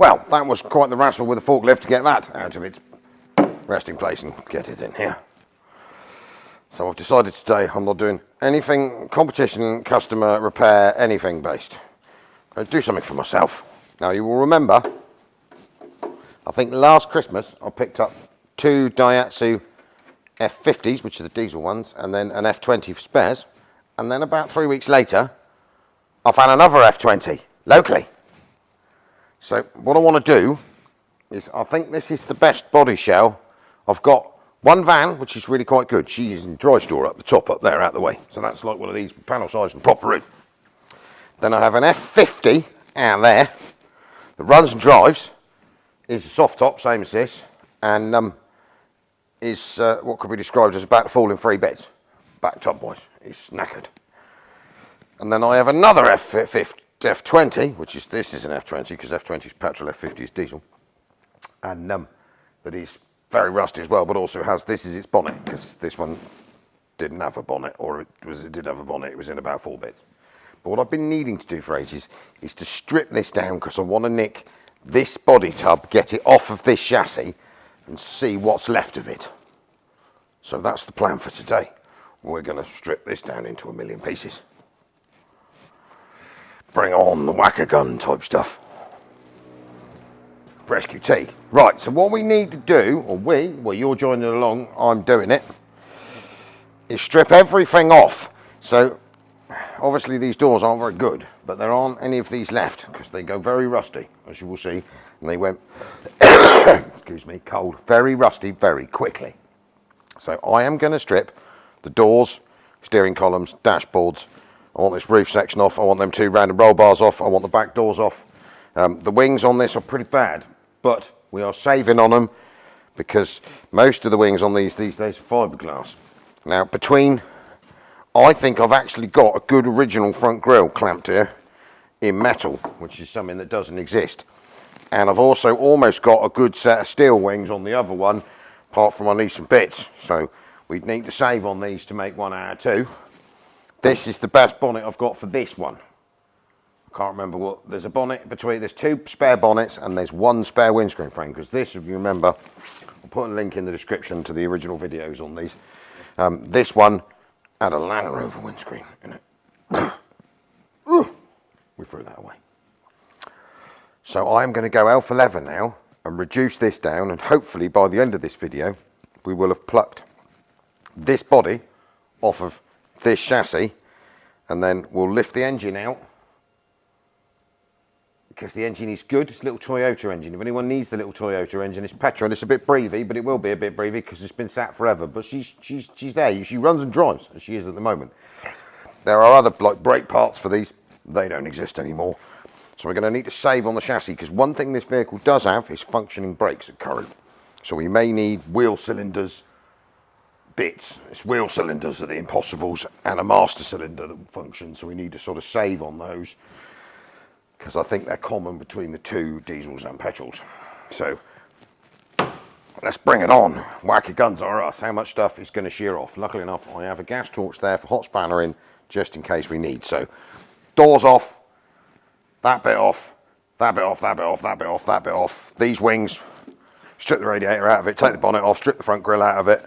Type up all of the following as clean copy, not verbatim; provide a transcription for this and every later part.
Well, that was quite the wrestle with the forklift to get that out of its resting place and get it in here. So I've decided today I'm not doing anything competition, customer, repair, anything based. I'll do something for myself. Now you will remember, I think last Christmas I picked up 2 Daihatsu F50s, which are the diesel ones, and then an F20 for spares. And then about 3 weeks later, I found another F20 locally. So what I want to do is, I think this is the best body shell. I've got one van, which is really quite good. She is in dry store up the top, up there, out the way. So that's like one of these panel size and proper roof. Then I have an F50 out there that runs and drives. Is a soft top, same as this, and is what could be described as about to fall in 3 bits. Back top wise, it's knackered. And then I have another F20, which is, this is an F20 because F20 is petrol, F50 is diesel, and that is very rusty as well, but also has, this is its bonnet, because this one didn't have a bonnet, or it did have a bonnet, it was in about 4 bits. But what I've been needing to do for ages is to strip this down, because I want to nick this body tub, get it off of this chassis, and see what's left of it. So that's the plan for today. We're going to strip this down into a million pieces. Bring on the whack-a-gun type stuff. Rescue T. Right, so what we need to do, or well, you're joining along, I'm doing it, is strip everything off. So obviously these doors aren't very good, but there aren't any of these left because they go very rusty, as you will see, and they went excuse me, cold, very rusty very quickly. So I am going to strip the doors, steering columns, dashboards. I want this roof section off. I want them 2 random roll bars off. I want the back doors off. The wings on this are pretty bad, but we are saving on them because most of the wings on these days are fiberglass. Now I think I've actually got a good original front grille clamped here in metal, which is something that doesn't exist. And I've also almost got a good set of steel wings on the other one, apart from I need some bits. So we'd need to save on these to make 1 out of 2. This is the best bonnet I've got for this one. I can't remember what, there's a bonnet between, there's 2 spare bonnets and there's 1 spare windscreen frame, because this, if you remember, I'll put a link in the description to the original videos on these. This one had a Land Rover windscreen in it. We threw that away. So I'm going to go alpha leather now and reduce this down, and hopefully by the end of this video we will have plucked this body off of this chassis, and then we'll lift the engine out, because the engine is good. It's a little Toyota engine. If anyone needs the little Toyota engine, it's petrol. It's a bit breathy, but it will be a bit breathy because it's been sat forever. But she's there. She runs and drives, as she is at the moment. There are other like brake parts for these. They don't exist anymore. So we're going to need to save on the chassis, because one thing this vehicle does have is functioning brakes at current. So we may need wheel cylinders bits. It's wheel cylinders are the impossibles, and a master cylinder that will function. So we need to sort of save on those, because I think they're common between the 2 diesels and petrols. So let's bring it on. Whack-a-guns are us. How much stuff is going to shear off? Luckily enough, I have a gas torch there for hot spanner in, just in case we need. So doors off, that bit off, that bit off, that bit off, that bit off, that bit off. These wings, strip the radiator out of it, take the bonnet off, strip the front grille out of it.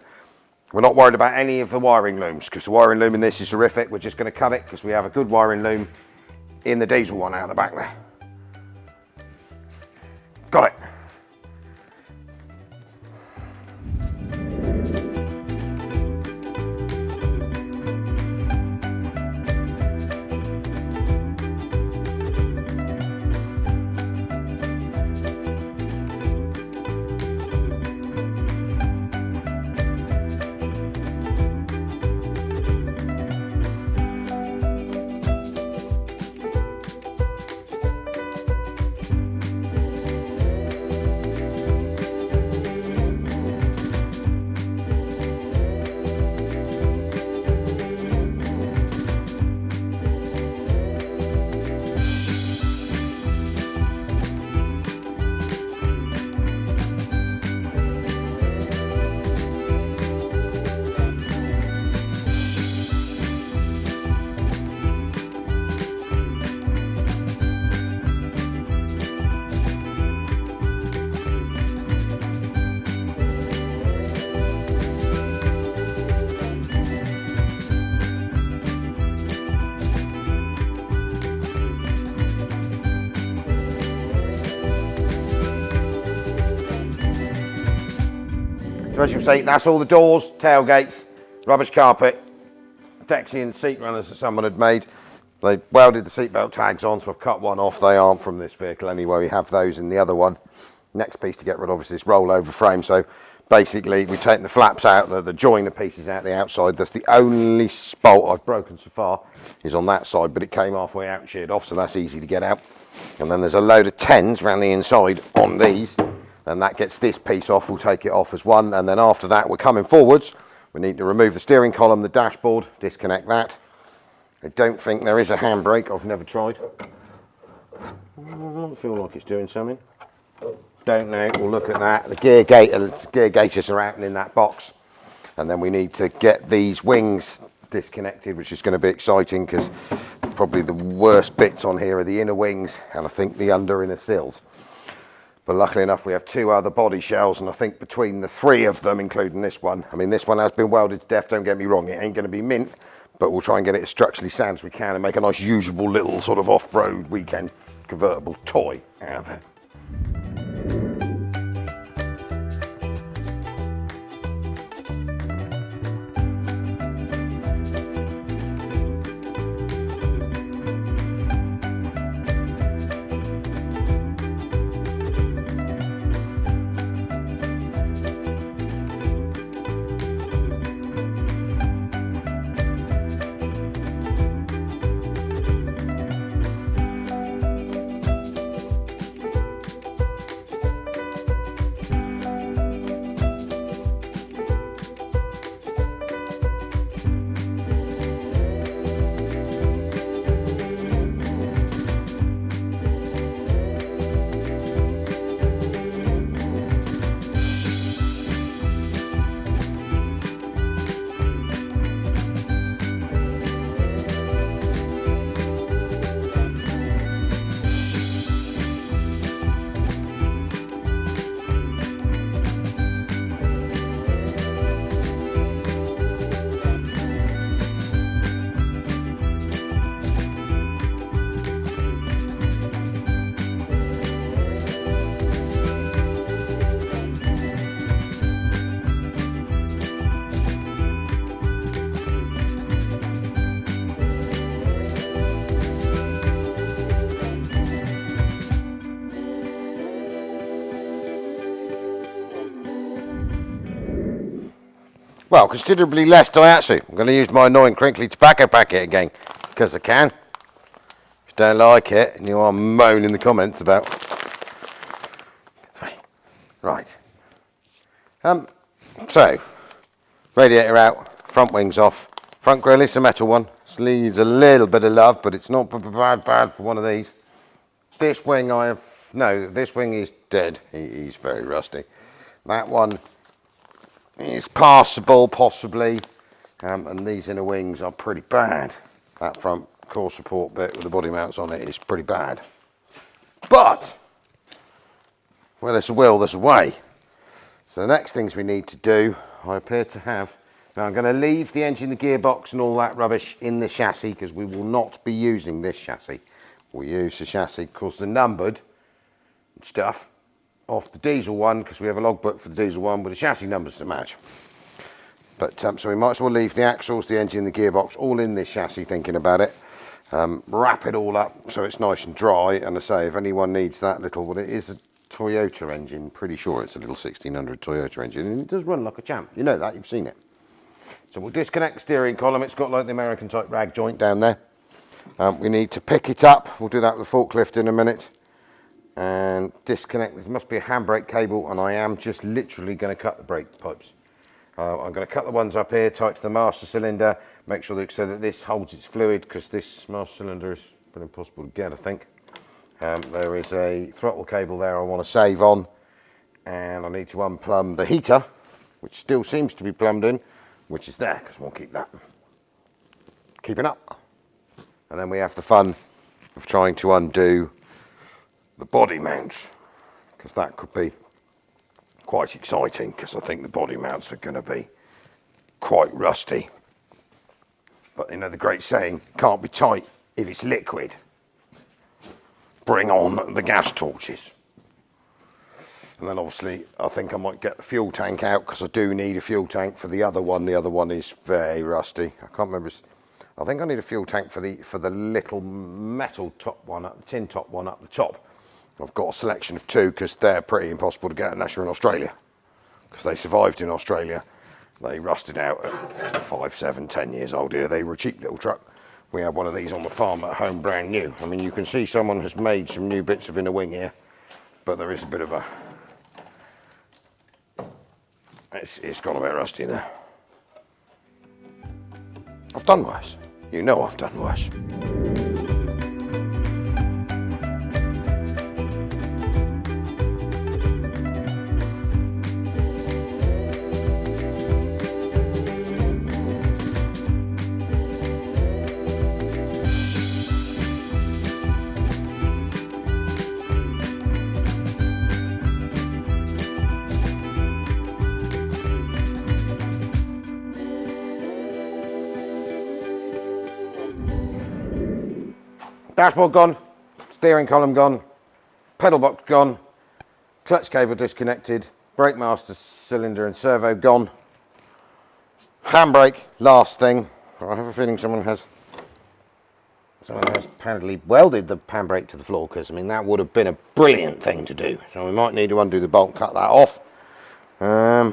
We're not worried about any of the wiring looms, because the wiring loom in this is horrific. We're just going to cut it because we have a good wiring loom in the diesel one out the back there. Got it. So as you see, that's all the doors, tailgates, rubbish carpet, Dexian seat runners that someone had made. They welded the seatbelt tags on, so I've cut one off. They aren't from this vehicle anyway. We have those in the other one. Next piece to get rid of is this rollover frame. So basically, we've taken the flaps out, the joiner pieces out the outside. That's the only bolt I've broken so far is on that side, but it came halfway out and sheared off, so that's easy to get out. And then there's a load of 10s around the inside on these, and that gets this piece off. We'll take it off as one, and then after that, we're coming forwards. We need to remove the steering column, the dashboard, disconnect that. I don't think there is a handbrake. I've never tried. I don't feel like it's doing something. Don't know. We'll look at that. The gear gauges are out and in that box. And then we need to get these wings disconnected, which is going to be exciting because probably the worst bits on here are the inner wings and I think the under inner sills. But luckily enough, we have two other body shells, and I think between the three of them, including this one, I mean, this one has been welded to death, don't get me wrong, it ain't going to be mint, but we'll try and get it as structurally sound as we can and make a nice usable little sort of off-road weekend convertible toy out of it. Well, considerably less Daihatsu. I'm going to use my annoying crinkly tobacco packet again, because I can. If you don't like it, and you are moaning in the comments about... Right. So, radiator out, front wings off. Front grille is a metal one. This needs a little bit of love, but it's not bad for one of these. This wing this wing is dead. He's very rusty. That one... it's passable, possibly, and these inner wings are pretty bad. That front core support bit with the body mounts on it is pretty bad. But, where there's a will, there's a way. So the next things we need to do, I appear to have... Now I'm going to leave the engine, the gearbox and all that rubbish in the chassis because we will not be using this chassis. We'll use the chassis, of course, the numbered stuff off the diesel one because we have a logbook for the diesel one with the chassis numbers to match. But so we might as well leave the axles, the engine, the gearbox all in this chassis thinking about it. Wrap it all up so it's nice and dry, and I say if anyone needs that little, well, it is a Toyota engine, pretty sure it's a little 1600 Toyota engine, and it does run like a champ. You know that, you've seen it. So we'll disconnect the steering column. It's got like the American type rag joint down there. We need to pick it up. We'll do that with the forklift in a minute. And disconnect. There must be a handbrake cable, and I am just literally going to cut the brake pipes. I'm going to cut the ones up here tight to the master cylinder, make sure that so that this holds its fluid, because this master cylinder is been impossible to get, I think. There is a throttle cable there I want to save on, and I need to unplumb the heater, which still seems to be plumbed in, which is there because we'll keep that keeping up. And then we have the fun of trying to undo the body mounts, because that could be quite exciting, because I think the body mounts are going to be quite rusty. But you know the great saying, can't be tight if it's liquid. Bring on the gas torches. And then obviously I think I might get the fuel tank out because I do need a fuel tank for the other one. The other one is very rusty. I can't remember. I think I need a fuel tank for the little metal top one, the tin top one up the top. I've got a selection of two because they're pretty impossible to get unless you're in Australia. Because they survived in Australia. They rusted out at 5, 7, 10 years old here. They were a cheap little truck. We had one of these on the farm at home, brand new. I mean, you can see someone has made some new bits of inner wing here, but there is a bit of a... It's gone a bit rusty there. I've done worse. You know I've done worse. Dashboard gone, steering column gone, pedal box gone, clutch cable disconnected, brake master cylinder and servo gone, handbrake, last thing. I have a feeling someone has apparently welded the handbrake to the floor, because I mean that would have been a brilliant thing to do. So we might need to undo the bolt and cut that off. And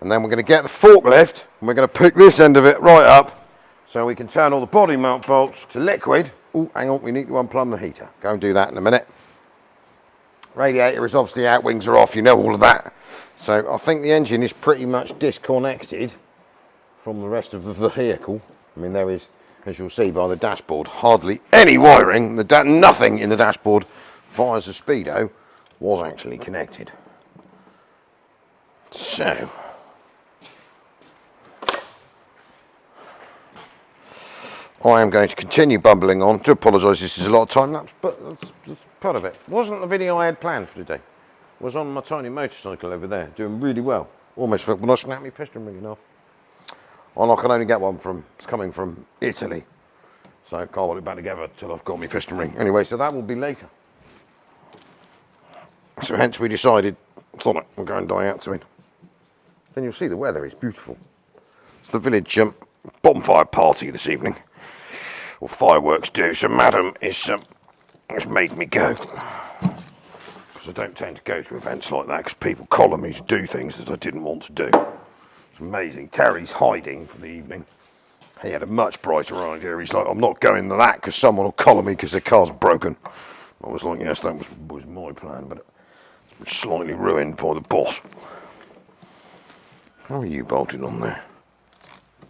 then we're going to get the forklift and we're going to pick this end of it right up so we can turn all the body mount bolts to liquid. Oh, hang on, we need to unplumb the heater. Go and do that in a minute. Radiator is obviously out, wings are off, you know all of that. So I think the engine is pretty much disconnected from the rest of the vehicle. I mean, there is, as you'll see by the dashboard, hardly any wiring. Nothing in the dashboard via the speedo was actually connected. So... I am going to continue bumbling on. Do apologise, this is a lot of time lapse, but that's part of it. Wasn't the video I had planned for today. I was on my tiny motorcycle over there, doing really well. Almost when I snapped my piston ring off. And I can only get one it's coming from Italy. So I can't hold it back together till I've got my piston ring. Anyway, so that will be later. So hence we decided, we'll go and Daihatsu in. Then you'll see the weather is beautiful. It's the village bonfire party this evening. Or fireworks do, so madam has made me go. Because I don't tend to go to events like that because people collar me to do things that I didn't want to do. It's amazing. Terry's hiding for the evening. He had a much brighter idea. He's like, I'm not going to that because someone will collar me because their car's broken. I was like, yes, that was my plan, but it was slightly ruined by the boss. How are you bolted on there?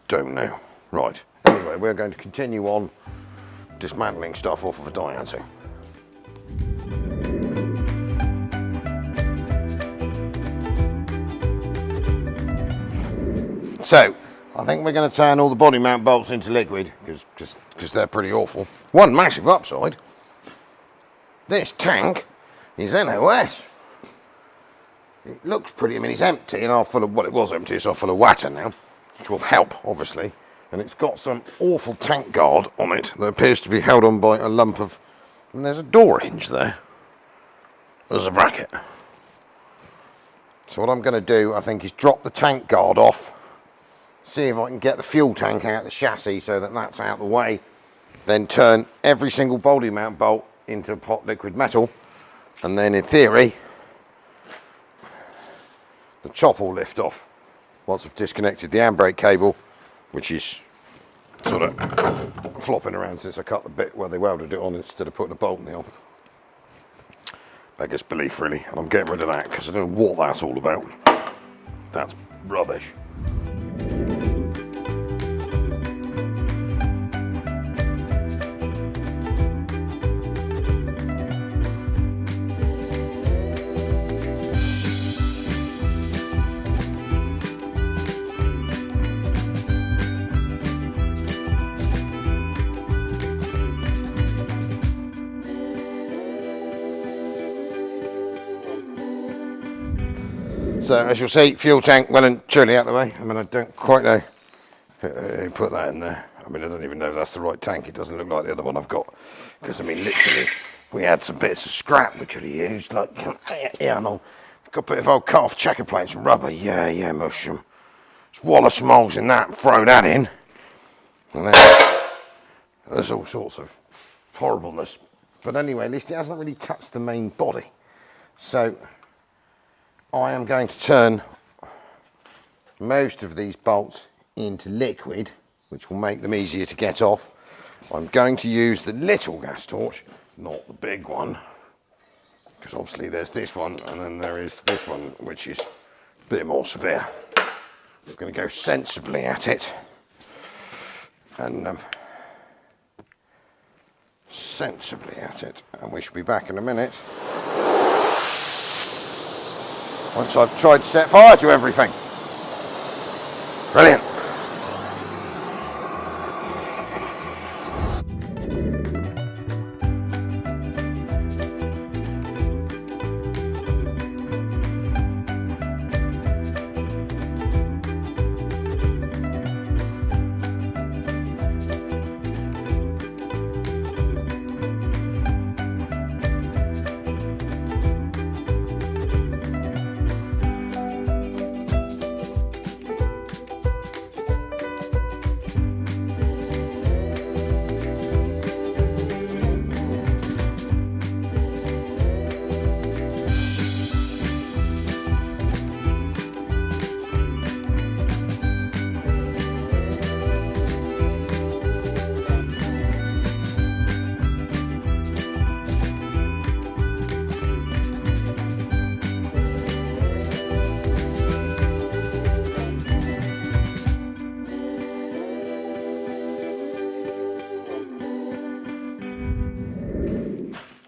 Don't know. Right. Anyway, we're going to continue on dismantling stuff off of a Daihatsu. So, I think we're going to turn all the body mount bolts into liquid because they're pretty awful. One massive upside. This tank is NOS. It looks pretty, I mean it's empty and half full of, well it was empty, it's half full of water now, which will help obviously. And it's got some awful tank guard on it that appears to be held on by a lump of, and there's a door hinge there. There's a bracket. So what I'm going to do, I think, is drop the tank guard off, see if I can get the fuel tank out of the chassis so that that's out of the way, then turn every single body mount bolt into hot liquid metal, and then in theory, the chop will lift off once I've disconnected the handbrake cable, which is sort of flopping around since I cut the bit where they welded it on instead of putting a bolt nail. Beggars belief really, and I'm getting rid of that because I don't know what that's all about. That's rubbish. So as you'll see, fuel tank well and truly out of the way. I mean, I don't quite know who put that in there. I mean, I don't even know if that's the right tank. It doesn't look like the other one I've got. Because I mean, literally, we had some bits of scrap we could have used, like, yeah, no, got a bit of old cut-off checker plates and rubber, yeah, mush them. Just wallow some holes in that and throw that in. And then there's all sorts of horribleness. But anyway, at least it hasn't really touched the main body. So I am going to turn most of these bolts into liquid, which will make them easier to get off. I'm going to use the little gas torch, not the big one, because obviously there's this one and then there is this one, which is a bit more severe. I'm going to go sensibly at it and sensibly at it, and we should be back in a minute once I've tried to set fire to everything. Brilliant.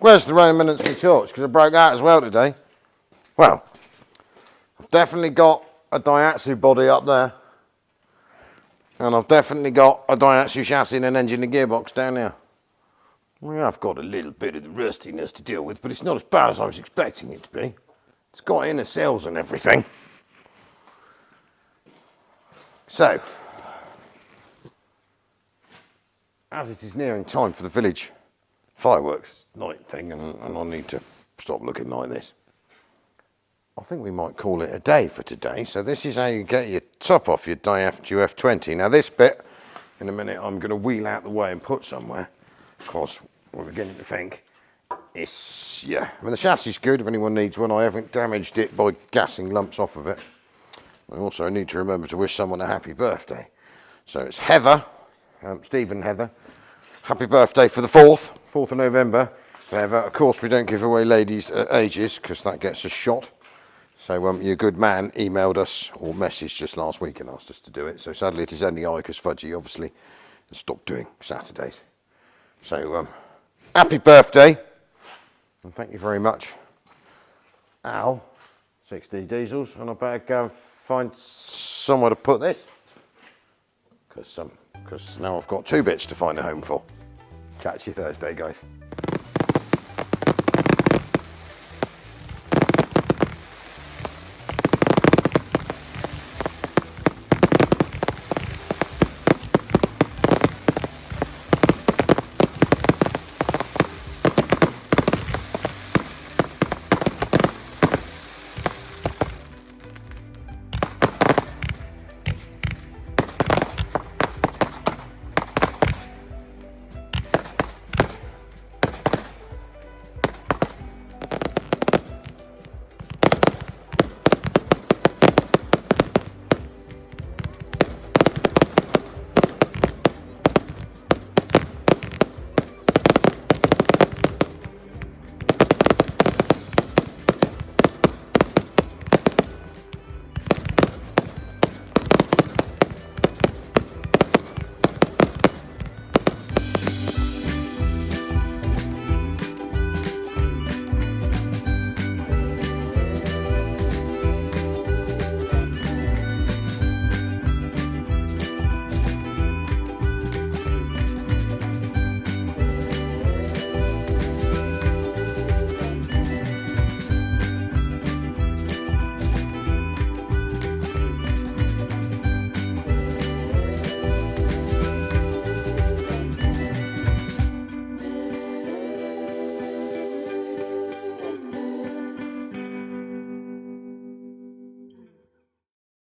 Where's the remnants of my torch? Because I broke that as well today. Well, I've definitely got a Daihatsu body up there. And I've definitely got a Daihatsu chassis and an engine and gearbox down here. Well, I've got a little bit of the rustiness to deal with, but it's not as bad as I was expecting it to be. It's got inner cells and everything. So, as it is nearing time for the village fireworks night thing, and I need to stop looking like this, I think we might call it a day for today. So this is how you get your top off your Daihatsu F20. Now this bit, in a minute, I'm going to wheel out the way and put somewhere, because we're beginning to think it's, yeah, I mean the chassis is good if anyone needs one. I haven't damaged it by gassing lumps off of it. I also need to remember to wish someone a happy birthday. So it's Heather, Stephen Heather. Happy birthday for the 4th of November. Heather. Of course, we don't give away ladies' ages because that gets us shot. So your good man emailed us or messaged just last week and asked us to do it. So sadly, it is only I because Fudgy obviously has stopped doing Saturdays. So happy birthday and thank you very much, Al. 6D Diesels, and I better go and find somewhere to put this because now I've got 2 bits to find a home for. Catch you Thursday, guys.